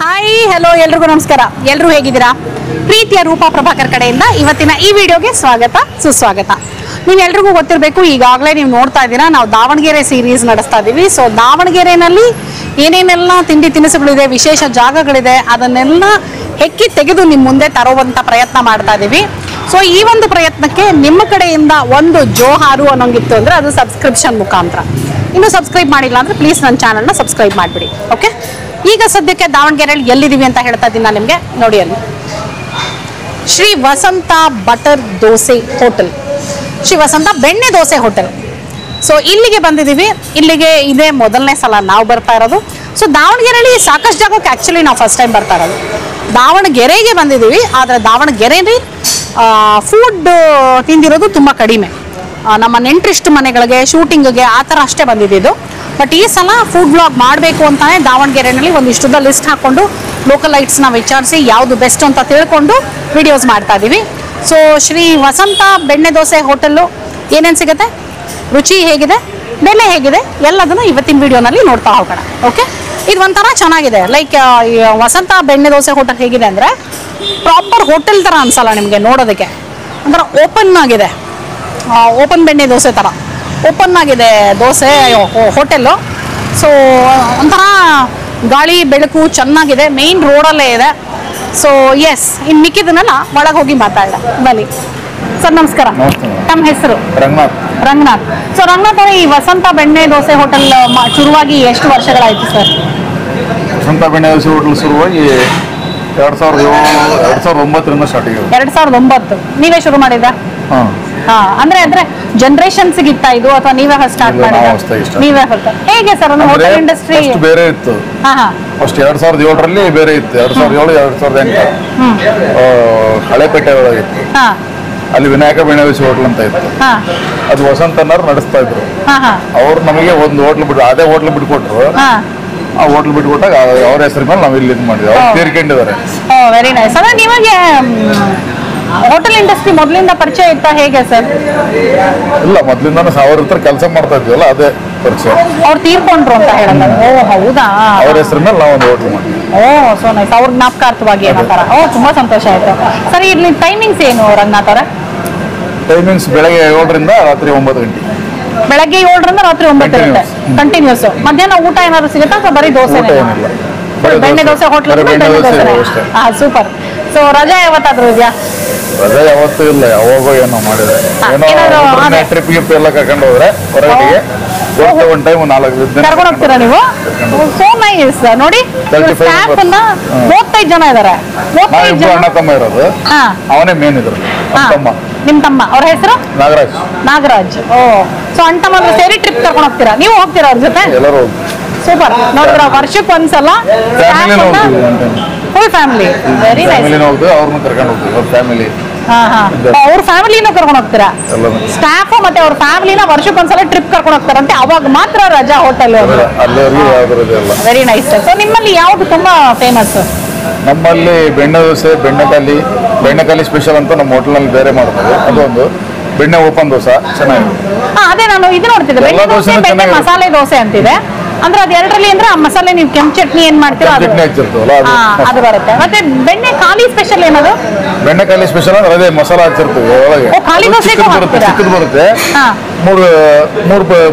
Hi hello ಎಲ್ರಿಗೂ ನಮಸ್ಕಾರ. ಎಲ್ಲರೂ ಹೇಗಿದ್ದೀರಾ? ಪ್ರೀತಿಯ ರೂಪಾ ಪ್ರಭಾಕರ್ ಕಡೆಯಿಂದ ಇವತ್ತಿನ ಈ ವಿಡಿಯೋಗೆ ಸ್ವಾಗತ ಸುಸ್ವಾಗತ. ನೀವೆಲ್ರಿಗೂ ಗೊತ್ತಿರಬೇಕು, ಈಗಾಗಲೇ ನೀವು ನೋಡ್ತಾ ಇದ್ದೀರಾ, ನಾವು ದಾವಣಗೆರೆ ಸೀರೀಸ್ ನಡೆಸ್ತಾ ಇದ್ದೀವಿ. ಸೊ ದಾವಣಗೆರೆಯಲ್ಲಿ ಏನೇನೆಲ್ಲ ತಿಂಡಿ ತಿನಿಸುಗಳಿದೆ, ವಿಶೇಷ ಜಾಗಗಳಿದೆ, ಅದನ್ನೆಲ್ಲ ಹೆಕ್ಕಿ ತೆಗೆದು ನಿಮ್ಮ ಮುಂದೆ ತರುವಂಥ ಪ್ರಯತ್ನ ಮಾಡ್ತಾ ಇದ್ದೀವಿ. ಸೊ ಈ ಒಂದು ಪ್ರಯತ್ನಕ್ಕೆ ನಿಮ್ಮ ಕಡೆಯಿಂದ ಒಂದು ಜೋಹಾರು ಅನ್ನೋಂಗಿತ್ತು ಅಂದರೆ ಅದು ಸಬ್ಸ್ಕ್ರಿಪ್ಷನ್ ಮುಖಾಂತರ. ಇನ್ನೂ ಸಬ್ಸ್ಕ್ರೈಬ್ ಮಾಡಿಲ್ಲ ಅಂದರೆ ಪ್ಲೀಸ್ ನನ್ನ ಚಾನಲ್ನ ಸಬ್ಸ್ಕ್ರೈಬ್ ಮಾಡಿಬಿಡಿ. ಓಕೆ, ಈಗ ಸದ್ಯಕ್ಕೆ ದಾವಣಗೆರೆಯಲ್ಲಿ ಎಲ್ಲಿದ್ದೀವಿ ಅಂತ ಹೇಳ್ತಾ ಇದ್ದೀನಿ ನಾನು ನಿಮಗೆ. ನೋಡಿ, ಅಲ್ಲಿ ಶ್ರೀ ವಸಂತ ಬಟರ್ ದೋಸೆ ಹೋಟೆಲ್, ಶ್ರೀ ವಸಂತ ಬೆಣ್ಣೆ ದೋಸೆ ಹೋಟೆಲ್. ಸೊ ಇಲ್ಲಿಗೆ ಬಂದಿದ್ದೀವಿ. ಇಲ್ಲಿಗೆ ಇದೇ ಮೊದಲನೇ ಸಲ ನಾವು ಬರ್ತಾ ಇರೋದು. ಸೊ ದಾವಣಗೆರೆಯಲ್ಲಿ ಸಾಕಷ್ಟು ಜಾಗಕ್ಕೆ ಆ್ಯಕ್ಚುಲಿ ನಾವು ಫಸ್ಟ್ ಟೈಮ್ ಬರ್ತಾ ಇರೋದು. ದಾವಣಗೆರೆಗೆ ಬಂದಿದ್ದೀವಿ, ಆದರೆ ದಾವಣಗೆರೆಯಲ್ಲಿ ಫುಡ್ ತಿಂದಿರೋದು ತುಂಬ ಕಡಿಮೆ. ನಮ್ಮ ನೆಂಟ್ರಿಷ್ಟು ಮನೆಗಳಿಗೆ, ಶೂಟಿಂಗ್ಗೆ ಆ ಥರ ಅಷ್ಟೇ ಬಂದಿದ್ದು. ಬಟ್ ಈ ಸಲ ಫುಡ್ ಬ್ಲಾಗ್ ಮಾಡಬೇಕು ಅಂತಾನೆ ದಾವಣಗೆರೆಯಲ್ಲಿ ಒಂದಿಷ್ಟುದ ಲಿಸ್ಟ್ ಹಾಕ್ಕೊಂಡು ಲೋಕಲೈಟ್ಸ್ನ ವಿಚಾರಿಸಿ ಯಾವುದು ಬೆಸ್ಟ್ ಅಂತ ತಿಳ್ಕೊಂಡು ವಿಡಿಯೋಸ್ ಮಾಡ್ತಾ ಇದ್ದೀವಿ. ಸೊ ಶ್ರೀ ವಸಂತ ಬೆಣ್ಣೆ ದೋಸೆ ಹೋಟೆಲ್ಲು ಏನೇನು ಸಿಗುತ್ತೆ, ರುಚಿ ಹೇಗಿದೆ, ಬೆಲೆ ಹೇಗಿದೆ, ಎಲ್ಲದನ್ನು ಇವತ್ತಿನ ವಿಡಿಯೋನಲ್ಲಿ ನೋಡ್ತಾ ಹೋಗೋಣ. ಓಕೆ, ಇದು ಒಂಥರ ಚೆನ್ನಾಗಿದೆ. ಲೈಕ್ ವಸಂತ ಬೆಣ್ಣೆ ದೋಸೆ ಹೋಟೆಲ್ ಹೇಗಿದೆ ಅಂದರೆ ಪ್ರಾಪರ್ ಹೋಟೆಲ್ ಥರ ಅನ್ಸಲ್ಲ ನಿಮಗೆ ನೋಡೋದಕ್ಕೆ. ಒಂಥರ ಓಪನ್ ಆಗಿದೆ, ಓಪನ್ ಬೆಣ್ಣೆ ದೋಸೆ ಥರ ಓಪನ್ ಆಗಿದೆ ದೋಸೆ ಹೋಟೆಲ್ಲು. ಸೊ ಒಂಥರ ಗಾಳಿ ಬೆಳಕು ಚೆನ್ನಾಗಿದೆ, ಮೇಯ್ನ್ ರೋಡಲ್ಲೇ ಇದೆ. ಸೊ ಎಸ್, ಇನ್ನು ಮಿಕ್ಕಿದನ್ನೆಲ್ಲ ಒಳಗೆ ಹೋಗಿ ಮಾತಾಡೋಣ ಬನ್ನಿ. ಸರ್ ನಮಸ್ಕಾರ, ತಮ್ಮ ಹೆಸರು? ರಂಗನಾಥ್. ಸೊ ರಂಗನಾಥ್ ಅವರೇ, ಈ ವಸಂತ ಬೆಣ್ಣೆ ದೋಸೆ ಹೋಟೆಲ್ ಶುರುವಾಗಿ ಎಷ್ಟು ವರ್ಷಗಳಾಯಿತು ಸರ್? ವಸಂತ ಬೆಣ್ಣೆ ದೋಸೆ ಹೋಟೆಲ್ ಶುರುವಾಗಿ 2009ರಿಂದ ಸ್ಟಾರ್ಟ್ ಆಗಿದೆ. 2009 ನೀವೇ ಶುರು ಮಾಡಿದ್ರಾ? ಅಂದ್ರೆ ಜನರೇಷನ್ಸ್ ಇತ್ತ ಇದು, ಅಥವಾ ನೀವೇ ಸ್ಟಾರ್ಟ್ ಮಾಡಿದ್ರಾ? ನೀವೇ ಹೇಗೆ ಸರ್ ಹೋಟೆಲ್ ಇಂಡಸ್ಟ್ರಿ ಬೇರೆ ಇತ್ತು. ಫಸ್ಟ್ 2007ರಲ್ಲಿ ಬೇರೆ ಇತ್ತು. 2007-2008 ಹಳೆಪೇಟೆ ಒಳಗಿತ್ತು. ಅಲ್ಲಿ ವಿನಾಯಕ ಬೆಣ್ಣೆ ದೋಸೆ ಹೋಟ್ಲ್ ಅಂತ ಇತ್ತು. ಅದು ವಸಂತನವ್ರು ನಡೆಸ್ತಾ ಇದ್ರು. ಅವ್ರು ನಮಗೆ ಒಂದು ಹೋಟ್ಲ್ ಬಿಟ್ಟು ಅದೇ ಹೋಟ್ಲ್ ಬಿಟ್ಕೊಟ್ರು. ಆ ಹೋಟ್ಲ್ ಬಿಟ್ಕೊಟ್ಟಾಗ ಅವ್ರ ಹೆಸರು ಮೇಲೆ ನಾವು ಇಲ್ಲಿ ಮಾಡಿದ್ವಿ. ಅವ್ರು ತೀರ್ಕೊಂಡಿದ್ದಾರೆ. Very nice. ಅಂದ್ರೆ ನಿಮಗೆ ಹೋಟೆಲ್ ಇಂಡಸ್ಟ್ರಿ ಮೊದಲಿಂದ ಪರಿಚಯ ಇತ್ತಾ, ಹೇಗೆ ಸರ್? ಇಲ್ಲ, ಮೊದಲಿಂದ ಅವ್ರ ಹತ್ರ ಕೆಲಸ ಮಾಡ್ತಾ ಇದ್ವಲ್ಲ, ಅದೇ ಪರಿಚಯ. ಅವ್ರು ತೀರ್ಕೊಂಡ್ರು ಅಂತ ಹೇಳಲ್ಲ? ಓ ಹೌದಾ. ಅವ್ರ ಹೆಸರು ಮೇಲೆ ನಾವು ಒಂದು ಹೋಟ್ಲ್ ಮಾಡಿದ್ವಿ. Oh so nice. ಅವ್ರ ಜ್ಞಾಪಕಾರ್ಥವಾಗಿ ಏನಂತಾರ? ಓ ತುಂಬಾ ಸಂತೋಷ ಆಯ್ತು. ಸರಿ, ಇಲ್ಲಿ ಟೈಮಿಂಗ್ಸ್ ಏನು ರಂಗನಾಥ್ ಅವರ? ಟೈಮಿಂಗ್ಸ್ ಬೆಳಗ್ಗೆ 7ರಿಂದ ರಾತ್ರಿ 9 ಗಂಟೆ. ಬೆಳಗ್ಗೆ 7ರಿಂದ ರಾತ್ರಿ 9 ಗಂಟೆ ಕಂಟಿನ್ಯೂಸ್. ಮಧ್ಯಾಹ್ನ ಊಟ ಏನಾದ್ರು ಸಿಗುತ್ತಾ ಅಥವಾ ಬರೀ ದೋಸೆ? ಬೆಣ್ಣೆ ದೋಸೆ ಹೋಟ್ಲ್. ಸೂಪರ್. ಸೊ ರಜಾ ಯಾವತ್ತಾದ್ರೂ ಇದೆಯಾ? ರಜಾ ಯಾವತ್ತೂ ಇಲ್ಲ, ಯಾವಾಗೋ ಏನೋ ಮಾಡಿದ್ರೆ ಏನೋ ಟ್ರಿಪ್ ಗಿಪ್ ಎಲ್ಲ ಕರ್ಕೊಂಡು ಹೋದ್ರೆ ಹೊರಗಡೆಗೆ ಒಂದು ಟೈಮ್ 4 ದಿನ ಕರ್ಕೊಂಡು ಹೋಗ್ತೀರಾ ನೀವು? So nice. ನೋಡಿ, ಸ್ಟಾಫ್ ಅನ್ನ 35 ಜನ ಇದಾರೆ. 35 ಜನ ಅಣ್ಣ ತಮ್ಮ ಇರೋದು. ಅವನೇ ಮೇನ್ ಇದ್ರು. ನಿಮ್ ತಮ್ಮ, ಅವ್ರ ಹೆಸರು? ನಾಗರಾಜ್. ಓ, ಸೊ ಅಣ್ಣ ತಮ್ಮ ಸೇರಿ ಟ್ರಿಪ್ ಕರ್ಕೊಂಡು ಹೋಗ್ತೀರಾ? ನೀವು ಹೋಗ್ತೀರಾ ಅವ್ರ ಜೊತೆ? ಎಲ್ಲರೂ. ಸೂಪರ್. ನೋಡಿದ್ರ, ವರ್ಷಕ್ಕೆ ಒಂದ್ಸಲ ಫುಲ್ ಫ್ಯಾಮಿಲಿ. Very nice. ಅವ್ರನ್ನ ಕರ್ಕೊಂಡು ಹೋಗ್ತೀವಿ, ಅವ್ರ ಫ್ಯಾಮಿಲಿ. ಅವ್ರ ಫ್ಯಾಮಿಲಿನೂ ಕರ್ಕೊಂಡು ಹೋಗ್ತೀರಾ? ಸ್ಟಾಫ್ ಮತ್ತೆ ಅವ್ರ ಫ್ಯಾಮಿಲಿನ ವರ್ಷಕ್ಕೊಂದ್ಸಲ ಟ್ರಿಪ್ ಕರ್ಕೊಂಡು ಹೋಗ್ತಾರಂತೆ, ಅವಾಗ ಮಾತ್ರ ರಜಾ ಹೋಟೆಲ್. Very nice. ಸೊ ನಿಮ್ಮಲ್ಲಿ ಯಾವ್ದು ತುಂಬಾ ಫೇಮಸ್? ನಮ್ಮಲ್ಲಿ ಬೆಣ್ಣೆ ದೋಸೆ, ಬೆಣ್ಣೆಕಾಲಿ ಸ್ಪೆಷಲ್ ಅಂತ ನಮ್ಮ ಹೋಟೆಲ್ನಲ್ಲಿ ಬೇರೆ ಮಾಡ್ತಾರೆ. ಅದೊಂದು ಬೆಣ್ಣೆ ಓಪನ್ ದೋಸೆ ಚೆನ್ನಾಗಿದೆ. ಅದೇ ನಾನು ಇದು ನೋಡ್ತಿದ್ದೆ, ಬೆಣ್ಣೆ ದೋಸೆ, ಬೆಣ್ಣೆ ಮಸಾಲೆ ದೋಸೆ ಅಂತಿದೆ. ಅಂದ್ರೆ ಅದು ಎರಡರಲ್ಲಿ ಅಂದ್ರೆ ಆ ಮಸಾಲೆ ನೀವು ಕೆಂಪು ಚಟ್ನಿ ಏನ್ ಮಾಡ್ತೀರಾ ಅದು ಬರುತ್ತೆ. ಮತ್ತೆ ಬೆಣ್ಣೆ ಖಾಲಿ ಸ್ಪೆಷಲ್ ಏನದು? ಬೆಣ್ಣೆ ಖಾಲಿ ಸ್ಪೆಷಲ್ ಅಂದ್ರೆ ಅದೇ ಮಸಾಲ ಹಚ್ಚಿರ್ತೀವಿ ಒಳಗೆ. ಖಾಲಿ ದೋಸೆ ಚಿಕ್ಕದು ಬರುತ್ತೆ.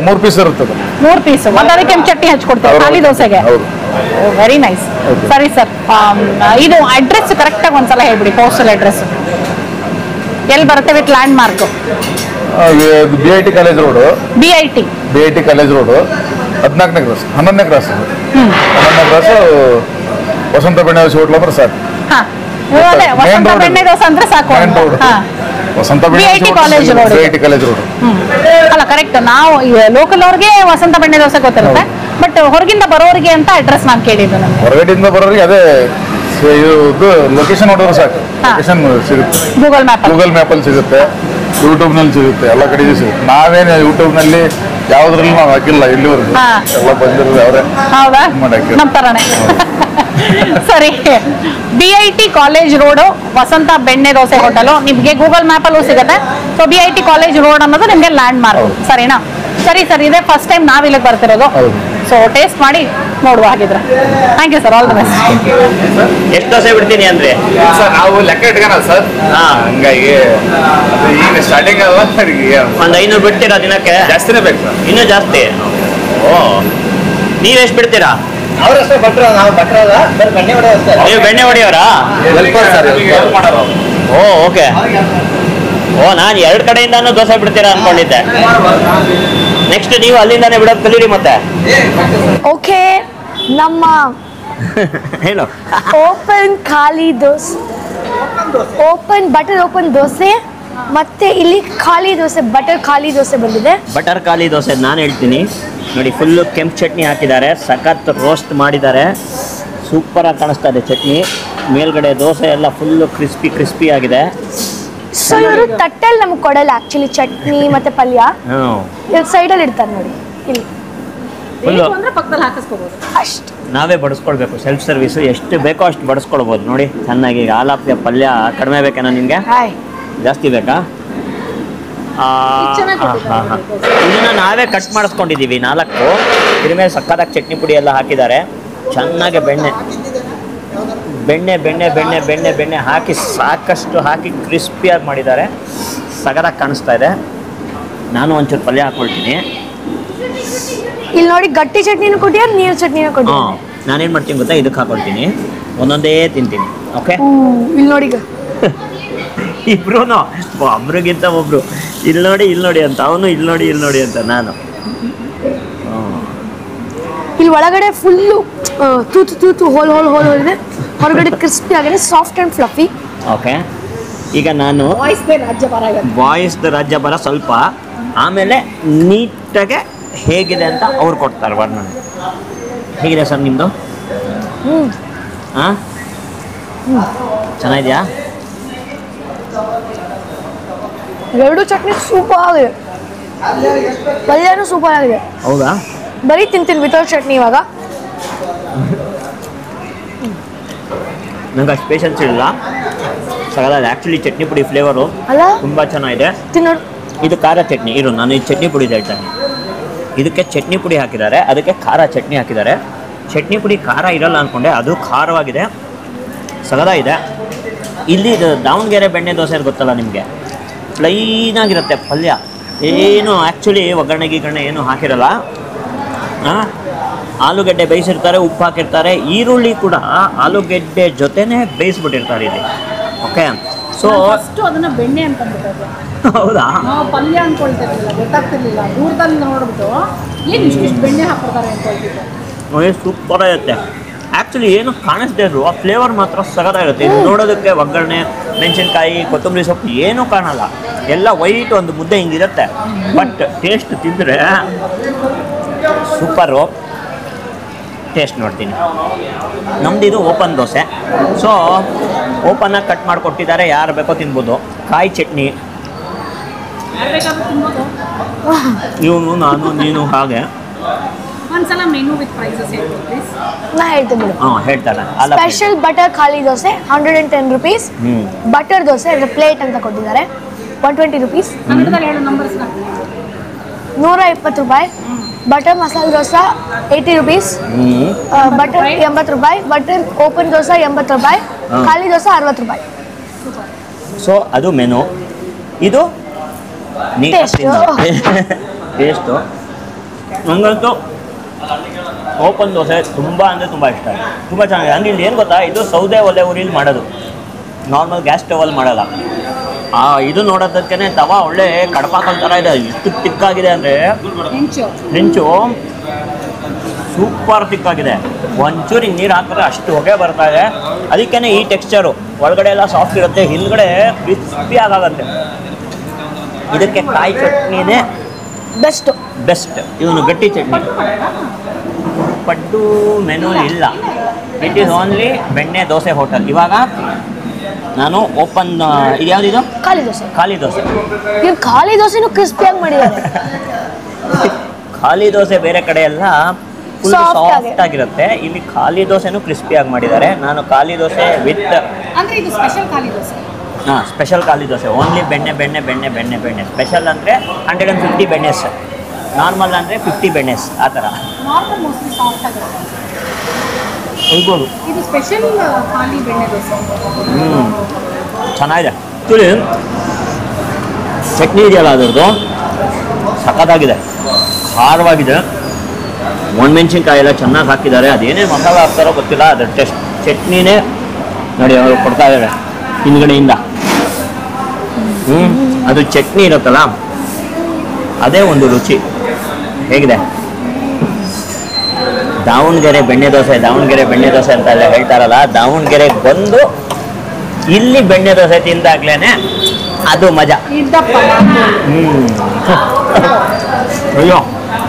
ಮೂರು ಪೀಸ್ ಇರುತ್ತೆ. 3 ಪೀಸ್. ಮತ್ತೆ ಅದಕ್ಕೆ ಕೆಂಪು ಚಟ್ನಿ ಹಚ್ಕೊಡ್ತೀವಿ ಖಾಲಿ ದೋಸೆಗೆ. Very nice. ಸರಿ ಸರ್, ಇದು ಅಡ್ರೆಸ್ ಕರೆಕ್ಟ್ ಆಗಿ ಒಂದ್ಸಲ ಹೇಳ್ಬಿಡಿ. ಪೋಸ್ಟಲ್ ಅಡ್ರೆಸ್ ಎಲ್ಲಿ ಬರುತ್ತೆ with landmark? BIT college road. BIT college road 11ನೇ ಕ್ರಾಸ್. 11ನೇ ಕ್ರಾಸ್ ವಸಂತ ಬೆಣ್ಣೆ ದೋಸೆ ಹೋಟ್ಲ್ ಅಂದ್ರೆ ಸಾಕು. ಬೆಣ್ಣೆ ದೋಸೆ ಅಂದ್ರೆ ಸಾಕು. ವಸಂತ BIT ಕಾಲೇಜ್ ರೋಡ್ ಅಲ್ಲ, ಕರೆಕ್ಟ್. ನಾವು ಲೋಕಲ್ ಅವ್ರಿಗೆ ವಸಂತ ಬೆಣ್ಣೆ ದೋಸೆ ಗೊತ್ತಿರುತ್ತೆ, ಬಟ್ ಹೊರಗಿಂದ ಬರೋರಿಗೆ ಅಂತ ಅಡ್ರೆಸ್ ನಾನು ಕೇಳಿದ್ದು. ಹೊರಗಡೆಯಿಂದ ಬರೋರಿಗೆ ಅದೇ ಇದು ಲೊಕೇಶನ್ ನೋಡಿದ್ರೆ ಸಾಕು. ಲೊಕೇಶನ್ ಸಿಗುತ್ತೆ, ಗೂಗಲ್ ಮ್ಯಾಪಲ್ಲಿ ಸಿಗುತ್ತೆ, ಯೂಟ್ಯೂಬ್ನಲ್ಲಿ ಸಿಗುತ್ತೆ, ಎಲ್ಲ ಕಡೆಗೂ ಸಿಗುತ್ತೆ. ನಾವೇನು ಯೂಟ್ಯೂಬ್ನಲ್ಲಿ ಯಾವ್ದ್ರಲ್ಲಿ ನಾವು ಹಾಕಿಲ್ಲ ಇಲ್ಲಿವರೆಗೂ. ಎಲ್ಲ ಬಂದಿರೋದು ಅವರೇ ನಮ್ಮ ಸರಿ. BIT ಕಾಲೇಜ್ ರೋಡ್ ವಸಂತ ಬೆಣ್ಣೆ ದೋಸೆ ಹೋಟೆಲ್ ನಿಮ್ಗೆ ಗೂಗಲ್ ಮ್ಯಾಪಲ್ಲೂ ಸಿಗುತ್ತೆ. ಸೊ BIT ಕಾಲೇಜ್ ರೋಡ್ ಅನ್ನೋದು ನಿಮ್ಗೆ ಲ್ಯಾಂಡ್ ಮಾರ್ಕ್, ಸರಿನಾ? ಸರಿ ಸರ್, ಇದೇ ಫಸ್ಟ್ ಟೈಮ್ ನಾವ್ ಇಲ್ಲಿಗೆ ಬರ್ತಿರೋದು. ಹೌದು. ಸೊ ಟೇಸ್ಟ್ ಮಾಡಿ ನೋಡುವ ಹಾಗಿದ್ರೆ. Thank you sir, all the best. ಎಷ್ಟು ದೋಸೆ ಬಿಡ್ತೀನಿ ಅಂದ್ರೆ ಸರ್ ನಾವು ಲೆಕ್ಕ ಇಟ್ಕೊಳ ಸರ್, ಹಂಗಾಗಿ ಈಗ ಸ್ಟಾರ್ಟಿಂಗ್ ಅಲ್ವಾ ಒಂದ್ 500 ಬಿಡ್ತೀರಾ ದಿನಕ್ಕೆ? ಜಾಸ್ತಿನೇ ಬೇಕು ಸರ್. ಇನ್ನೂ ಜಾಸ್ತಿ. ಓ, ನೀವೆಷ್ಟು ಬಿಡ್ತೀರಾ? ಅವರಷ್ಟೇ ಭಟ್ರು, ನಾವು ಭಟ್ರಲ್ಲ, ಬರೀ ಬೆಣ್ಣೆ ಹೊಡೆಯೋದು ಅಷ್ಟೇ. ನೀವು ಬೆಣ್ಣೆ ಹೊಡೆಯೋರಾ? ಹೆಲ್ಪ್ ಮಾಡೋರು. ಓ, ಓಕೆ. ಓ, ನಾನು 2 ಕಡೆಯಿಂದಾನು ದೋಸೆ ಬಿಡ್ತೀರಾ ಅನ್ಕೊಂಡಿದ್ದೆ. ನೆಕ್ಸ್ಟ್ ನೀವು ಅಲ್ಲಿಂದಾನೇ ಬಿಡೋದು ಕಲೀರಿ ಮತ್ತೆ. ಓಕೆ, ನಮ್ಮ ಹೇಳು. ಓಪನ್ ಖಾಲಿ dosa, open butter open dosa, ಮತ್ತೆ ಇಲ್ಲಿ ಖಾಲಿ ದೋಸೆ, ಬಟರ್ ಖಾಲಿ ದೋಸೆ ಬಂದಿದೆ. ಬಟರ್ ಖಾಲಿ ದೋಸೆ ನಾನು ಹೇಳ್ತೀನಿ ನೋಡಿ. ಫುಲ್ಲು ಕೆಂಪು ಚಟ್ನಿ ಹಾಕಿದ್ದಾರೆ, ಸಖತ್ ರೋಸ್ಟ್ ಮಾಡಿದ್ದಾರೆ, ಸೂಪರಾಗಿ ಕಾಣಿಸ್ತಾ ಇದೆ ಚಟ್ನಿ. ಮೇಲ್ಗಡೆ ದೋಸೆ ಎಲ್ಲ ಫುಲ್ಲು ಕ್ರಿಸ್ಪಿ ಆಗಿದೆ. ಸೊ ಇವರು ತಟ್ಟೆಲ್ಲಿ ನಮ್ಗೆ ಕೊಡಲ್ಲ ಆಕ್ಚುಲಿ, ಚಟ್ನಿ ಮತ್ತೆ ಪಲ್ಯ ಇವ್ರು ಸೈಡಲ್ಲಿ ಇಡ್ತಾರೆ ನೋಡಿ, ಇಲ್ಲಿ ಫುಲ್ಲು ಪಕ್ಕದಲ್ಲಿ ಹಾಕಿಸ್ಕೋಬಹುದು ಅಷ್ಟು. ನಾವೇ ಬಡಿಸ್ಕೊಳ್ಬೇಕು, ಸೆಲ್ಫ್ ಸರ್ವಿಸು. ಎಷ್ಟು ಬೇಕೋ ಅಷ್ಟು ಬಡಿಸ್ಕೊಳ್ಬೋದು ನೋಡಿ ಚೆನ್ನಾಗಿ. ಆಲಾಪ್ಯ ಪಲ್ಯ ಕಡಿಮೆ ಬೇಕೇನೋ ನಿಮಗೆ? ಹಾಯ್, ಜಾಸ್ತಿ ಬೇಕಾ? ಇದನ್ನ ನಾವೇ ಕಟ್ ಮಾಡಿಸ್ಕೊಂಡಿದ್ದೀವಿ 4. ಇದ್ರ ಮೇಲೆ ಸಕ್ಕತ್ತಾಗಿ ಚಟ್ನಿ ಪುಡಿ ಎಲ್ಲ ಹಾಕಿದ್ದಾರೆ. ಚೆನ್ನಾಗಿ ಬೆಣ್ಣೆ ಹಾಕಿ ಸಾಕಷ್ಟು ಹಾಕಿ ಕ್ರಿಸ್ಪಿಯಾಗಿ ಮಾಡಿದ್ದಾರೆ. ಸಗದಾಗಿ ಕಾಣಿಸ್ತಾ ಇದೆ. ನಾನು ಒಂಚೂರು ಪಲ್ಯ ಹಾಕ್ಕೊಳ್ತೀನಿ. ಇಲ್ಲಿ ನೋಡಿ ಗಟ್ಟಿ ಚಟ್ನಿನೂ ಕೊಟ್ಟಿದ್ದಾರೆ, ನೀರು ಚಟ್ನಿನೂ ಕೊಟ್ಟಿದ್ದಾರೆ. ನಾನೇನು ಮಾಡ್ತೀನಿ ಗೊತ್ತಾ, ಇದಕ್ಕೆ ಹಾಕೊಳ್ತೀನಿ, ಒಂದೊಂದೇ ತಿಂತೀನಿ. ಓಕೆ, ಇಲ್ಲಿ ನೋಡಿ ಈಗ ಇಬ್ರು ಒಬ್ರಿಗಿಂತ ಒಬ್ರು ಇಲ್ಲಿ ನೋಡಿ ಅಂತ, ಅವನು ಇಲ್ಲಿ ನೋಡಿ ಅಂತ, ನಾನು ಇಲ್ಲಿ ಒಳಗಡೆ ಫುಲ್ಲು ತೂತು ಹೋಲ್ ಇದೆ, ಹೊರಗಡೆ ಕ್ರಿಸ್ಪಿ ಆಗಿದೆ, ಸಾಫ್ಟ್ ಆ್ಯಂಡ್ ಫ್ಲಫಿ. ಓಕೆ, ಈಗ ನಾನು ವಾಯ್ಸ್ದ ರಾಜ್ಯಭಾರ ಸ್ವಲ್ಪ, ಆಮೇಲೆ ನೀಟಾಗೆ ಹೇಗಿದೆ ಅಂತ ಅವ್ರು ಕೊಡ್ತಾರೆ ವರ್ಣನೆ. ಹೇಗಿದೆ ಸರ್ ನಿಮ್ಮದು? ಹಾಂ, ಚೆನ್ನಾಗಿದೆಯಾ? ಎರಡು ಚಟ್ನಿ ಸೂಪರ್ ಆಗಿದೆ, ಪಲ್ಯನೂ ಸೂಪರ್ ಆಗಿದೆ. ಹೌದಾ? ಬರೀ ತಿಂತೀನಿ ವಿತೌಟ್ ಚಟ್ನಿ ಇವಾಗ. ನಂಗೆ ಅಷ್ಟು ಪೇಷನ್ಸ್ ಇಲ್ಲ. ಸಗಲ ಆ್ಯಕ್ಚುಲಿ ಚಟ್ನಿ ಪುಡಿ ಫ್ಲೇವರು ಅಲ್ಲ ತುಂಬ ಚೆನ್ನಾಗಿದೆ. ತಿನ್ನೋಡು. ಇದು ಖಾರ ಚಟ್ನಿ. ನಾನು ಈ ಚಟ್ನಿ ಪುಡಿ ಹೇಳ್ತಾನೆ. ಇದಕ್ಕೆ ಚಟ್ನಿ ಪುಡಿ ಹಾಕಿದ್ದಾರೆ, ಅದಕ್ಕೆ ಖಾರ ಚಟ್ನಿ ಹಾಕಿದ್ದಾರೆ. ಚಟ್ನಿ ಪುಡಿ ಖಾರ ಇರಲ್ಲ ಅಂದ್ಕೊಂಡೆ, ಅದು ಖಾರವಾಗಿದೆ, ಸಗದಾಗಿದೆ. ಇಲ್ಲಿ ಇದು ದಾವಣಗೆರೆ ಬೆಣ್ಣೆ ದೋಸೆ ಗೊತ್ತಲ್ಲ ನಿಮಗೆ, ಪ್ಲೈನಾಗಿರುತ್ತೆ ಪಲ್ಯ, ಏನು ಆ್ಯಕ್ಚುಲಿ ಒಗ್ಗರಣೆ ಏನು ಹಾಕಿರಲ್ಲ. ಆಲೂಗಡ್ಡೆ ಬೇಯಿಸಿರ್ತಾರೆ, ಉಪ್ಪು ಹಾಕಿರ್ತಾರೆ, ಈರುಳ್ಳಿ ಕೂಡ ಆಲೂಗಡ್ಡೆ ಜೊತೆನೇ ಬೇಯಿಸ್ಬಿಟ್ಟಿರ್ತಾರೆ ಇಲ್ಲಿ. ಓಕೆ, ಸೊ ಅದನ್ನ ಬೆಣ್ಣೆ ಅಂತ ಹೌದಾ? ಪಲ್ಯ ಅನ್ಕೊಳ್ತಿರ್ಲಿಲ್ಲ, ಗೊತ್ತಾಗ್ತಿರ್ಲಿಲ್ಲ. ದೂರದಲ್ಲಿ ನೋಡ್ಬಿಟ್ಟು ಏನು ಇಷ್ಟು ಬೆಣ್ಣೆ ಹಾಕ್ಬಿಡ್ತಾರೆ ಅನ್ಕೊಳ್ತಿದ್ದೆ. ಸೂಪರ್ ಇರುತ್ತೆ. ಆ್ಯಕ್ಚುಲಿ ಏನು ಕಾಣಿಸ್ದೇ ಇದ್ರು ಆ ಫ್ಲೇವರ್ ಮಾತ್ರ ಸಗದಾಗಿರುತ್ತೆ. ಇದು ನೋಡೋದಕ್ಕೆ ಒಗ್ಗರಣೆ, ಮೆಣಸಿನ್ಕಾಯಿ, ಕೊತ್ತಂಬರಿ ಸೊಪ್ಪು ಏನೂ ಕಾಣಲ್ಲ, ಎಲ್ಲ ವೈಟ್ ಒಂದು ಮುದ್ದೆ ಹಿಂಗಿರುತ್ತೆ. ಬಟ್ ಟೇಸ್ಟ್ ತಿಂದರೆ ಸೂಪರು. ಟೇಸ್ಟ್ ನೋಡ್ತೀನಿ. ನಮ್ದು ಇದು ಓಪನ್ ದೋಸೆ. ಸೊ ಓಪನ್ನಾಗಿ ಕಟ್ ಮಾಡಿಕೊಟ್ಟಿದ್ದಾರೆ, ಯಾರು ಬೇಕೋ ತಿನ್ಬೋದು. ಕಾಯಿ ಚಟ್ನಿ, ಇವನು ನಾನು ನೀನು ಹಾಗೆ. ಒಂದ್ಸಲ ಮೆನು ವಿತ್ ಪ್ರೈಸಸ್ ಹೇಳ್ತೀವಿ ಪ್ಲೀಸ್. ನಾ ಹೇಳ್ತೀನಿ ಬಿಡು. ಹೇಳ್ತಾನೆ. ಸ್ಪೆಷಲ್ ಬಟರ್ ಖಾಲಿ ದೋಸೆ 110 rupees. ಬಟರ್ ದೋಸೆ ಅಂದರೆ ಪ್ಲೇಟ್ ಅಂತ ಕೊಟ್ಟಿದ್ದಾರೆ 120 rupees. ಕನ್ನಡದಲ್ಲಿ ಹೇಳೋ ನಂಬರ್ಸ್ 120 ರೂಪಾಯಿ. Butter masala dosa 80 rupees. Butter 80 ರೂಪಾಯಿ. ಬಟರ್ ಓಪನ್ ದೋಸೆ 80 ರೂಪಾಯಿ. ಖಾಲಿ ದೋಸೆ 60 ರೂಪಾಯಿ. ಸೊ ಅದು ಮೆನು. ಇದು ಟೇಸ್ಟು ನನಗಂತೂ ಓಪನ್ ದೋಸೆ ತುಂಬ ಅಂದರೆ ತುಂಬ ಇಷ್ಟ. ತುಂಬ ಚೆನ್ನಾಗಿದೆ. ಹಂಗೆ ಇಲ್ಲಿ ಏನು ಗೊತ್ತಾ, ಇದು ಸೌದೆ ಒಲೆ ಉರಿಲಿ ಮಾಡೋದು, ನಾರ್ಮಲ್ ಗ್ಯಾಸ್ ಸ್ಟವಲ್ಲಿ ಮಾಡಲ್ಲ. ಇದು ನೋಡೋದಕ್ಕೆ ತವಾ ಒಳ್ಳೆ ಕಡಪಾಕಲ್ ಥರ ಇದೆ, ಎಷ್ಟು ತಿಕ್ಕಾಗಿದೆ ಅಂದರೆ ಹೆಂಚು ಸೂಪರ್ ತಿಕ್ಕಾಗಿದೆ. ಒಂಚೂರು ನೀರು ಹಾಕಿದ್ರೆ ಅಷ್ಟು ಹೊಗೆ ಬರ್ತಾ ಇದೆ. ಅದಕ್ಕೇ ಈ ಟೆಕ್ಸ್ಚರು, ಒಳಗಡೆ ಎಲ್ಲ ಸಾಫ್ಟ್ ಇರುತ್ತೆ, ಹಿಂದ್ಗಡೆ ಕ್ರಿಸ್ಪಿ ಆಗುತ್ತೆ. ಇದಕ್ಕೆ ಕಾಯಿ ಚಟ್ನಿನೇ ಬೆಸ್ಟ್. ಇವನು ಗಟ್ಟಿ ಚಟ್ನಿ. ಪಡ್ಡು ಮೆನು ಇಲ್ಲ, ಇಟ್ ಈಸ್ ಓನ್ಲಿ ಬೆಣ್ಣೆ ದೋಸೆ ಹೋಟೆಲ್. ಇವಾಗ ನಾನು ಓಪನ್, ಇದು ಯಾವುದಿದು? ಖಾಲಿ ದೋಸೆ. ಇವ್ರು ಖಾಲಿ ದೋಸೆನೂ ಕ್ರಿಸ್ಪಿಯಾಗಿ ಮಾಡಿದ್ದಾರೆ. ಖಾಲಿ ದೋಸೆ ಬೇರೆ ಕಡೆ ಎಲ್ಲ ಫುಲ್ ಸಾಫ್ಟ್ ಆಗಿರುತ್ತೆ, ಇಲ್ಲಿ ಖಾಲಿ ದೋಸೆನೂ ಕ್ರಿಸ್ಪಿಯಾಗಿ ಮಾಡಿದ್ದಾರೆ. ನಾನು ಖಾಲಿ ದೋಸೆ ವಿತ್ ಅಂದ್ರೆ ಇದು ಸ್ಪೆಷಲ್ ಖಾಲಿ ದೋಸೆ. ಸ್ಪೆಷಲ್ ಖಾಲಿ ದೋಸೆ, ಓನ್ಲಿ ಬೆಣ್ಣೆ. ಸ್ಪೆಷಲ್ ಅಂದರೆ 150 ಬೆಣ್ಣೆಸ್. ನಾರ್ಮಲ್ ಅಂದರೆ 50 ಬೆಣ್ಣೆಸ್ ಆ ಥರ ನಾರ್ಮಲ್ ಮೋಸ್ಟ್ಲಿ ಸಾಫ್ಟ್ ಆಗಿರುತ್ತೆ. ಇರ್ಬೋದು. ಇದು ಸ್ಪೆಷಲ್ ಖಾಲಿ ಬೆಣ್ಣೆ ದೋಸೆ. ಚೆನ್ನಾಗಿದೆ. ಆ್ಯಕ್ಚುಲಿ ಚಟ್ನಿ ಇದೆಯಲ್ಲ ಅದರದ್ದು ಸಖತ್ತಾಗಿದೆ, ಖಾರವಾಗಿದೆ. ಒಣಮೆಣ್ಸಿನ್ಕಾಯಿ ಎಲ್ಲ ಚೆನ್ನಾಗಿ ಹಾಕಿದ್ದಾರೆ. ಅದೇನೇ ಮಸಾಲ ಹಾಕ್ತಾರೋ ಗೊತ್ತಿಲ್ಲ, ಅದ್ರ ಟೇಸ್ಟ್ ಚಟ್ನಿನೇ ನೋಡಿ ಅವರು ಕೊಡ್ತಾ ಇದ್ದಾರೆ ಹಿಂದ್ಗಡೆಯಿಂದ. ಅದು ಚಟ್ನಿ ಇರುತ್ತಲ್ಲ ಅದೇ ಒಂದು ರುಚಿ. ಹೇಗಿದೆ? ದಾವಣಗೆರೆ ಬೆಣ್ಣೆ ದೋಸೆ ಅಂತ ಎಲ್ಲ ಹೇಳ್ತಾರಲ್ಲ, ದಾವಣಗೆರೆಗೆ ಬಂದು ಇಲ್ಲಿ ಬೆಣ್ಣೆ ದೋಸೆ ತಿಂದಾಗ್ಲೇನೆ ಅದು ಮಜಾ. ಅಯ್ಯೋ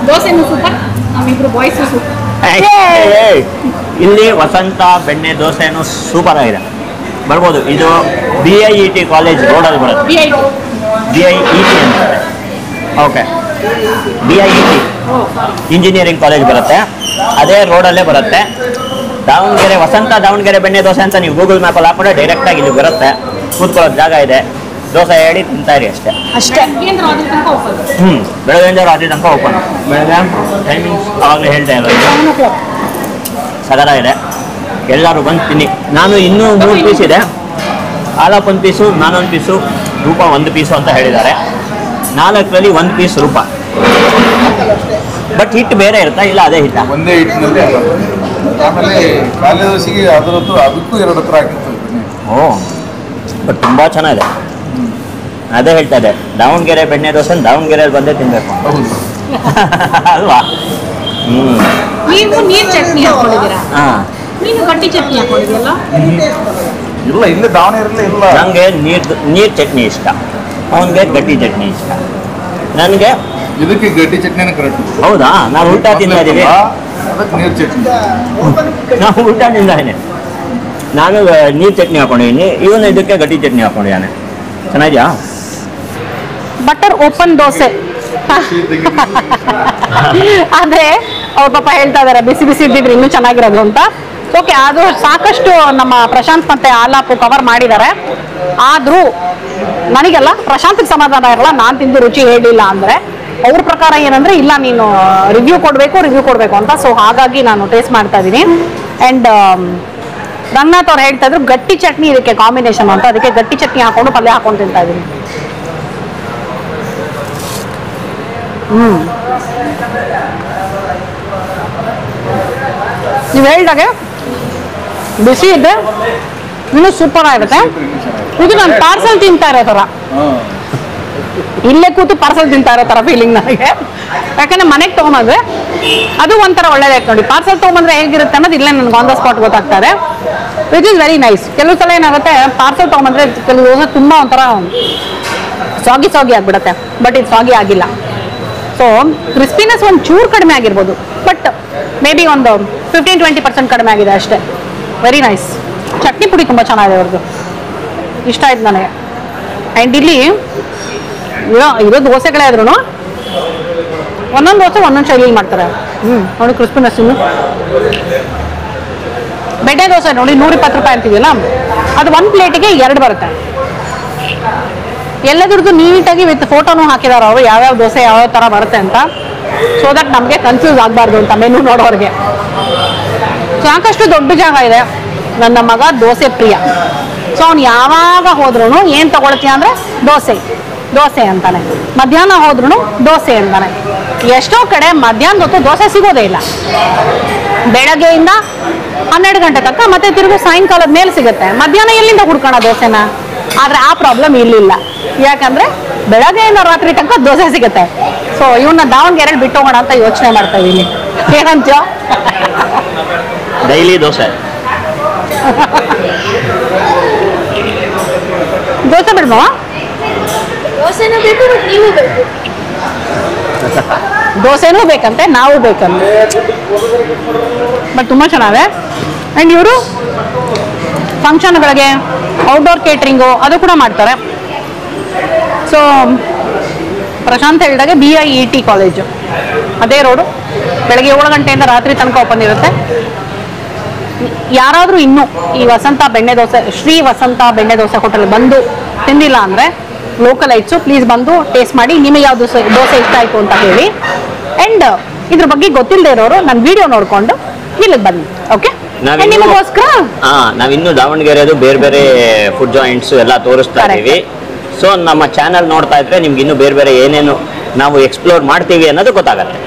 ದೋಸೆನೂ ಸೂಪರ್, ನಮ್ಮಿಬ್ರು ಬಾಯ್ಸು ಸೂಪರ್. ಇಲ್ಲಿ ವಸಂತ ಬೆಣ್ಣೆ ದೋಸೆನೂ ಸೂಪರ್ ಆಗಿದೆ. ಬರ್ಬೋದು. ಇದು BIET ಕಾಲೇಜ್ ರೋಡಲ್ಲಿ ಬರುತ್ತೆ. BIET ಅಂತಾರೆ. ಓಕೆ, BIET ಇಂಜಿನಿಯರಿಂಗ್ ಕಾಲೇಜ್ ಬರುತ್ತೆ, ಅದೇ ರೋಡಲ್ಲೇ ಬರುತ್ತೆ. ದಾವಣಗೆರೆ ವಸಂತ ದಾವಣಗೆರೆ ಬೆಣ್ಣೆ ದೋಸೆ ಅಂತ ನೀವು ಗೂಗಲ್ ಮ್ಯಾಪಲ್ಲಿ ಹಾಕೊಂಡ್ರೆ ಡೈರೆಕ್ಟಾಗಿ ಇಲ್ಲಿ ಬರುತ್ತೆ. ಕೂತ್ಕೊಳ್ಳೋದು ಜಾಗ ಇದೆ, ದೋಸೆ ಹೇಳಿ ತಿಂತಾಯಿರಿ ಅಷ್ಟೇ. ಬೆಳಗ್ಗೆಯಿಂದ ರಾತ್ರಿ ತನಕ ಓಪನ್. ಬೆಳಗ್ಗೆ ಟೈಮಿಂಗ್ಸ್ ಆವಾಗಲೇ ಹೇಳ್ತಾ ಇರೋದು ಸಗರಾಗಿದೆ. ಎಲ್ಲರೂ ಬಂದು ತಿನ್ನಿ. ನಾನು ಇನ್ನೂ 3 ಪೀಸ್ ಇದೆ. ಆಲಾಪ್ 1 ಪೀಸು, ನಾನೊಂದು ಪೀಸು, ರೂಪ 1 ಪೀಸು ಅಂತ ಹೇಳಿದ್ದಾರೆ. 4ರಲ್ಲಿ 1 ಪೀಸ್ ರೂಪ. ಬಟ್ ಹಿಟ್ಟು ಬೇರೆ ಇರುತ್ತಾ? ಇಲ್ಲ ಅದೇ ಹಿಟ್ಟ? ಒಂದೇ ಹಿಟ್ಟಿನಲ್ಲಿ. ಆಮೇಲೆ ಖಾಲಿ ದೋಸೆಗೆ ಅದರದ್ದು ಅದಕ್ಕೂ 2 ಥರ ಹಾಕಿರ್ತಾರೆ. ಓ, ಬಟ್ ತುಂಬ ಚೆನ್ನಾಗಿದೆ. ಅದೇ ಹೇಳ್ತಾ ಇದೆ, ದಾವಣಗೆರೆ ಬೆಣ್ಣೆ ದೋಸೆ ದಾವಣಗೆರೆಯಲ್ಲಿ ಬಂದೇ ತಿನ್ಬೇಕು ಅಲ್ವಾ? ನೀವು ನೀರು ಚಟ್ನಿ ಹಾಕೊಂಡಿದ್ದೀರಾ? ಹಾಂ, ನೀನು ಗಟ್ಟಿ ಚಟ್ನಿ ಹಾಕೊಂಡಿದ್ಯಲ್ಲ? ಇಲ್ಲ, ಇಲ್ಲೇ ದಾವಣಗೆರೆಲ್ಲ ಇಲ್ಲ. ನನಗೆ ನೀರು ಚಟ್ನಿ ಇಷ್ಟ, ಅವನಿಗೆ ಗಟ್ಟಿ ಚಟ್ನಿ ಇಷ್ಟ. ನನಗೆ ಇದಕ್ಕೆ ಗಟ್ಟಿ ಚಟ್ನಿನೇ ಕರೆಕ್ಟ್. ಹೌದಾ? ನಾವು ಊಟ ತಿಂತಾ ಇದ್ದೀವಿ, ಅದಕ್ಕೆ ನೀರು ಚಟ್ನಿ. ನಾವು ಊಟ ತಿಂದಾನೆ. ನಾನು ನೀರು ಚಟ್ನಿ ಹಾಕೊಂಡಿದ್ದೀನಿ, ಇವನು ಇದಕ್ಕೆ ಗಟ್ಟಿ ಚಟ್ನಿ ಹಾಕೊಂಡಿದ್ದಾನೆ. ಚೆನ್ನಾಗಿದೆಯಾ? ಬಟರ್ ಓಪನ್ ದೋಸೆ ಆದ್ರೆ ಅವ್ರ ಪಾಪ ಹೇಳ್ತಾ ಇದಾರೆ ಬಿಸಿ ಬಿಸಿ ಇದ್ದಿದ್ರೆ ಇನ್ನೂ ಚೆನ್ನಾಗಿರೋದು ಅಂತ. ಓಕೆ, ಅದು ಸಾಕಷ್ಟು ನಮ್ಮ ಪ್ರಶಾಂತ್ ಮತ್ತೆ ಆಲಾಪು ಕವರ್ ಮಾಡಿದ್ದಾರೆ. ಆದ್ರೂ ನನಗೆಲ್ಲ ಪ್ರಶಾಂತ್ಗೆ ಸಮಾಧಾನ ಇರಲ್ಲ, ನಾನು ತಿಂದು ರುಚಿ ಹೇಳಿಲ್ಲ ಅಂದ್ರೆ. ಅವ್ರ ಪ್ರಕಾರ ಏನಂದ್ರೆ ಇಲ್ಲ, ನೀನು ರಿವ್ಯೂ ಕೊಡ್ಬೇಕು ಅಂತ. ಸೊ ಹಾಗಾಗಿ ನಾನು ಟೇಸ್ಟ್ ಮಾಡ್ತಾ ಇದ್ದೀನಿ. ಅಂಡ್ ರಂಗನಾಥ್ ಅವ್ರು ಹೇಳ್ತಾ ಇದ್ರು ಗಟ್ಟಿ ಚಟ್ನಿ ಇದಕ್ಕೆ ಕಾಂಬಿನೇಷನ್ ಅಂತ, ಅದಕ್ಕೆ ಗಟ್ಟಿ ಚಟ್ನಿ ಹಾಕೊಂಡು ಪಲ್ಯ ಹಾಕೊಂಡು ತಿಂತಾ ಇದ್ದೀನಿ. ನೀವು ಹೇಳ್ದಾಗೆ ಬಿಸಿ ಇದೆ, ಇನ್ನೂ ಸೂಪರ್ ಆಗಿರುತ್ತೆ. ಇದು ನಾನು ಪಾರ್ಸಲ್ ತಿಂತಾ ಇರೋ ಥರ, ಇಲ್ಲೇ ಕೂತು ಪಾರ್ಸಲ್ ತಿಂತಾ ಇರೋ ಥರ ಫೀಲಿಂಗ್ ನನಗೆ. ಯಾಕಂದ್ರೆ ಮನೆಗೆ ತೊಗೊಂಬಂದ್ರೆ ಅದು ಒಂಥರ ಒಳ್ಳೇದಾಯ್ತು ನೋಡಿ. ಪಾರ್ಸಲ್ ತೊಗೊಂಬಂದ್ರೆ ಹೇಗಿರುತ್ತೆ ಅನ್ನೋದು ಇಲ್ಲೇ ನನಗೆ ಆನ್ ದ ಸ್ಪಾಟ್ ಗೊತ್ತಾಗ್ತಾರೆ. Which is very nice. ಕೆಲವು ಸಲ ಏನಾಗುತ್ತೆ, ಪಾರ್ಸಲ್ ತೊಗೊಂಬಂದ್ರೆ ಕೆಲವು ದೋಸೆ ತುಂಬ ಒಂಥರ ಸಾಗಿ ಆಗಿಬಿಡುತ್ತೆ, ಬಟ್ ಇದು ಸಾಗಿ ಆಗಿಲ್ಲ. ಸೊ ಕ್ರಿಸ್ಪಿನೆಸ್ ಒಂದು ಚೂರು ಕಡಿಮೆ ಆಗಿರ್ಬೋದು, ಬಟ್ ಮೇ ಬಿ ಒಂದು 15-20% ಕಡಿಮೆ ಆಗಿದೆ ಅಷ್ಟೇ. Very nice. ಚಟ್ನಿ ಪುಡಿ ತುಂಬ ಚೆನ್ನಾಗಿದೆ ಅವ್ರದ್ದು, ಇಷ್ಟ ಆಯ್ತು ನನಗೆ. ಆ್ಯಂಡ್ ಇಲ್ಲಿ ಇರೋ ದೋಸೆಗಳೇ ಆದ್ರೂ ಒಂದೊಂದು ದೋಸೆ ಒಂದೊಂದು ಶೈಲಿಯಲ್ಲಿ ಮಾಡ್ತಾರೆ. ನೋಡಿ ಕ್ರಿಸ್ಪಿನೆಸ್. ಇನ್ನು ಬೆಣ್ಣೆ ದೋಸೆ ನೋಡಿ 120 ರೂಪಾಯಿ ಅಂತಿದೆಯಲ್ಲ, ಅದು 1 ಪ್ಲೇಟಿಗೆ 2 ಬರುತ್ತೆ. ಎಲ್ಲದ್ರದ್ದು ನೀಟಾಗಿ ವಿತ್ ಫೋಟೋನು ಹಾಕಿದಾರೆ ಅವರು, ಯಾವ್ಯಾವ ದೋಸೆ ಯಾವ್ಯಾವ ಥರ ಬರುತ್ತೆ ಅಂತ. ಸೊ ದಟ್ ನಮಗೆ ಕನ್ಫ್ಯೂಸ್ ಆಗಬಾರ್ದು ಅಂತ ಮೆನು ನೋಡೋರಿಗೆ. ಸಾಕಷ್ಟು ದೊಡ್ಡ ಜಾಗ ಇದೆ. ನನ್ನ ಮಗ ದೋಸೆ ಪ್ರಿಯ. ಸೊ ಅವ್ನು ಯಾವಾಗ ಹೋದ್ರೂ ಏನು ತಗೊಳ್ತೀಯ ಅಂದರೆ ದೋಸೆ ಅಂತಾನೆ. ಮಧ್ಯಾಹ್ನ ಹೋದ್ರೂ ದೋಸೆ ಅಂತಾನೆ. ಎಷ್ಟೋ ಕಡೆ ಮಧ್ಯಾಹ್ನದ ಹೊತ್ತು ದೋಸೆ ಸಿಗೋದೇ ಇಲ್ಲ. ಬೆಳಗ್ಗೆಯಿಂದ 12 ಗಂಟೆ ತನಕ, ಮತ್ತೆ ತಿರುಗಿ ಸಾಯಂಕಾಲದ ಮೇಲೆ ಸಿಗುತ್ತೆ. ಮಧ್ಯಾಹ್ನ ಎಲ್ಲಿಂದ ಹುಡ್ಕೋಣ ದೋಸೆನ? ಆದರೆ ಆ ಪ್ರಾಬ್ಲಮ್ ಇಲ್ಲಿಲ್ಲ. ಯಾಕಂದರೆ ಬೆಳಗ್ಗೆಯಿಂದ ರಾತ್ರಿ ತನಕ ದೋಸೆ ಸಿಗುತ್ತೆ. ಸೊ ಇವನ್ನ ದಾವಣಗೆರೆಯಲ್ಲಿ ಬಿಟ್ಟು ಹೋಗೋಣ ಅಂತ ಯೋಚನೆ ಮಾಡ್ತಾ ಇದ್ದೀನಿ. ಏನಂತೀಯೋ? ಡೈಲಿ ದೋಸೆ ಬಿಡ್ಬೋ? ದೋಸೆನೂ ಬೇಕು, ಬಟ್ ನೀವು ಬೇಕು. ದೋಸೆನೂ ಬೇಕಂತೆ, ನಾವು ಬೇಕಂತೆ. ಬಟ್ ತುಂಬ ಚೆನ್ನಾಗಿದೆ. ಆ್ಯಂಡ್ ಇವರು ಫಂಕ್ಷನ್ಗಳಿಗೆ ಔಟ್ಡೋರ್ ಕೇಟ್ರಿಂಗು ಅದು ಕೂಡ ಮಾಡ್ತಾರೆ. ಸೊ ಪ್ರಶಾಂತ್ ಹೇಳಿದಾಗೆ BIET ಕಾಲೇಜು ಅದೇ ರೋಡು. ಬೆಳಗ್ಗೆ 7 ಗಂಟೆಯಿಂದ ರಾತ್ರಿ ತನಕ ಓಪನ್ ಇರುತ್ತೆ. ಯಾರಾದರೂ ಇನ್ನೂ ಈ ವಸಂತ ಬೆಣ್ಣೆ ದೋಸೆ, ಶ್ರೀ ವಸಂತ ಬೆಣ್ಣೆ ದೋಸೆ ಹೋಟೆಲ್ ಬಂದು ತಿಂದಿಲ್ಲ ಅಂದರೆ ಲೋಕಲ್ ಐಟ್ಸು ಪ್ಲೀಸ್ ಬಂದು ಟೇಸ್ಟ್ ಮಾಡಿ. ನಿಮಗೆ ಯಾವ ದೋಸೆ ಇಷ್ಟ ಆಯಿತು ಅಂತ ಹೇಳಿ. ಅಂಡ್ ಇದ್ರ ಬಗ್ಗೆ ಗೊತ್ತಿಲ್ಲದೆ ಇರೋರು ನನ್ನ ವಿಡಿಯೋ ನೋಡ್ಕೊಂಡು ಇಲ್ಲಿಗೆ ಬನ್ನಿ. ಓಕೆ, ನಿಮಗೋಸ್ಕರ ನಾವಿನ್ನು ದಾವಣಗೆರೆದು ಬೇರೆ ಬೇರೆ ಫುಡ್ ಜಾಯಿಂಟ್ಸ್ ಎಲ್ಲ ತೋರಿಸ್ತಾ ಇದೀವಿ. ಸೊ ನಮ್ಮ ಚಾನಲ್ ನೋಡ್ತಾ ಇದ್ರೆ ನಿಮ್ಗೆ ಇನ್ನು ಬೇರೆ ಬೇರೆ ಏನೇನು ನಾವು ಎಕ್ಸ್ಪ್ಲೋರ್ ಮಾಡ್ತೀವಿ ಅನ್ನೋದು ಗೊತ್ತಾಗತ್ತೆ.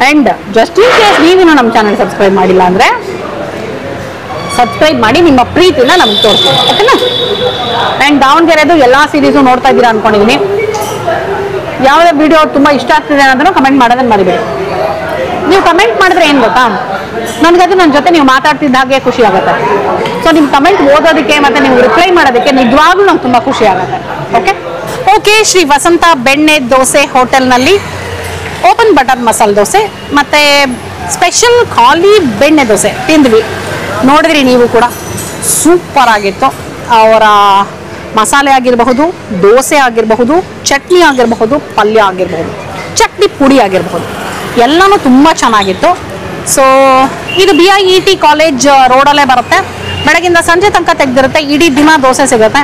ಅಂಡ್ ಜಸ್ಟ್ ಇನ್ ಕೇಸ್ ನೀವೇನು ನಮ್ಮ ಚಾನಲ್ ಸಬ್ಸ್ಕ್ರೈಬ್ ಮಾಡಿಲ್ಲ ಅಂದ್ರೆ ಸಬ್ಸ್ಕ್ರೈಬ್ ಮಾಡಿ ನಿಮ್ಮ ಪ್ರೀತಿನ ನಮ್ಗೆ ತೋರಿಸಿ. ಓಕೆನಾ? ಅಂಡ್ ದಾವಣಗೆರೆದು ಎಲ್ಲ ಸೀರೀಸು ನೋಡ್ತಾ ಇದ್ದೀರಾ ಅನ್ಕೊಂಡಿದ್ದೀನಿ. ಯಾವುದೇ ವಿಡಿಯೋ ತುಂಬಾ ಇಷ್ಟ ಆಗ್ತಿದೆ ಅನ್ನೋದನ್ನು ಕಮೆಂಟ್ ಮಾಡೋದನ್ನ ಮರಿಬೇಡಿ. ನೀವು ಕಮೆಂಟ್ ಮಾಡಿದ್ರೆ ಏನು ಗೊತ್ತಾ, ನನಗದು ನನ್ನ ಜೊತೆ ನೀವು ಮಾತಾಡ್ತಿದ್ದ ಹಾಗೆ ಖುಷಿ ಆಗುತ್ತೆ. ಸೊ ನಿಮ್ಮ ಕಮೆಂಟ್ ಓದೋದಕ್ಕೆ ಮತ್ತೆ ನೀವು ರಿಪ್ಲೈ ಮಾಡೋದಕ್ಕೆ ನಿಜವಾಗ್ಲೂ ನಂಗೆ ತುಂಬ ಖುಷಿ ಆಗುತ್ತೆ. ಓಕೆ, ಶ್ರೀ ವಸಂತ ಬೆಣ್ಣೆ ದೋಸೆ ಹೋಟೆಲ್ನಲ್ಲಿ ಓಪನ್ ಬಟರ್ ಮಸಾಲೆ ದೋಸೆ ಮತ್ತೆ ಸ್ಪೆಷಲ್ ಖಾಲಿ ಬೆಣ್ಣೆ ದೋಸೆ ತಿಂದ್ವಿ. ನೋಡಿದ್ರಿ ನೀವು ಕೂಡ, ಸೂಪರ್ ಆಗಿತ್ತು. ಅವರ ಮಸಾಲೆ ಆಗಿರಬಹುದು, ದೋಸೆ ಆಗಿರಬಹುದು, ಚಟ್ನಿ ಆಗಿರಬಹುದು, ಪಲ್ಯ ಆಗಿರಬಹುದು, ಚಟ್ನಿ ಪುಡಿ ಆಗಿರಬಹುದು, ಎಲ್ಲನೂ ತುಂಬ ಚೆನ್ನಾಗಿತ್ತು. ಸೊ ಇದು BIET ಕಾಲೇಜ್ ರೋಡಲ್ಲೇ ಬರುತ್ತೆ. ಬೆಳಗಿಂದ ಸಂಜೆ ತನಕ ತೆಗೆದಿರುತ್ತೆ. ಇಡೀ ದಿನ ದೋಸೆ ಸಿಗುತ್ತೆ.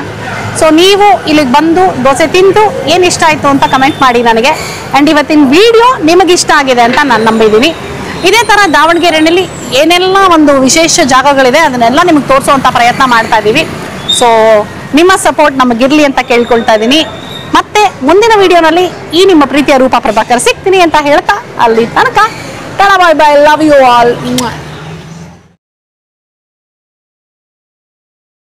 ಸೊ ನೀವು ಇಲ್ಲಿಗೆ ಬಂದು ದೋಸೆ ತಿಂದು ಏನು ಇಷ್ಟ ಆಯಿತು ಅಂತ ಕಮೆಂಟ್ ಮಾಡಿ ನನಗೆ. ಆ್ಯಂಡ್ ಇವತ್ತಿನ ವಿಡಿಯೋ ನಿಮಗಿಷ್ಟ ಆಗಿದೆ ಅಂತ ನಾನು ನಂಬಿದ್ದೀನಿ. ಇದೇ ಥರ ದಾವಣಗೆರೆಯಲ್ಲಿ ಏನೆಲ್ಲ ಒಂದು ವಿಶೇಷ ಜಾಗಗಳಿದೆ ಅದನ್ನೆಲ್ಲ ನಿಮಗೆ ತೋರಿಸುವಂಥ ಪ್ರಯತ್ನ ಮಾಡ್ತಾ ಇದ್ದೀವಿ. ಸೊ ನಿಮ್ಮ ಸಪೋರ್ಟ್ ನಮಗಿರಲಿ ಅಂತ ಕೇಳ್ಕೊಳ್ತಾ ಇದ್ದೀನಿ. ಮತ್ತೆ ಮುಂದಿನ ವಿಡಿಯೋನಲ್ಲಿ ಈ ನಿಮ್ಮ ಪ್ರೀತಿಯ ರೂಪಾ ಪ್ರಭಾಕರ್ ಸಿಗ್ತೀನಿ ಅಂತ ಹೇಳ್ತಾ ಅಲ್ಲಿ ತನಕ ಬಾಯ್ ಬಾಯ್, ಲವ್ ಯು ಆಲ್.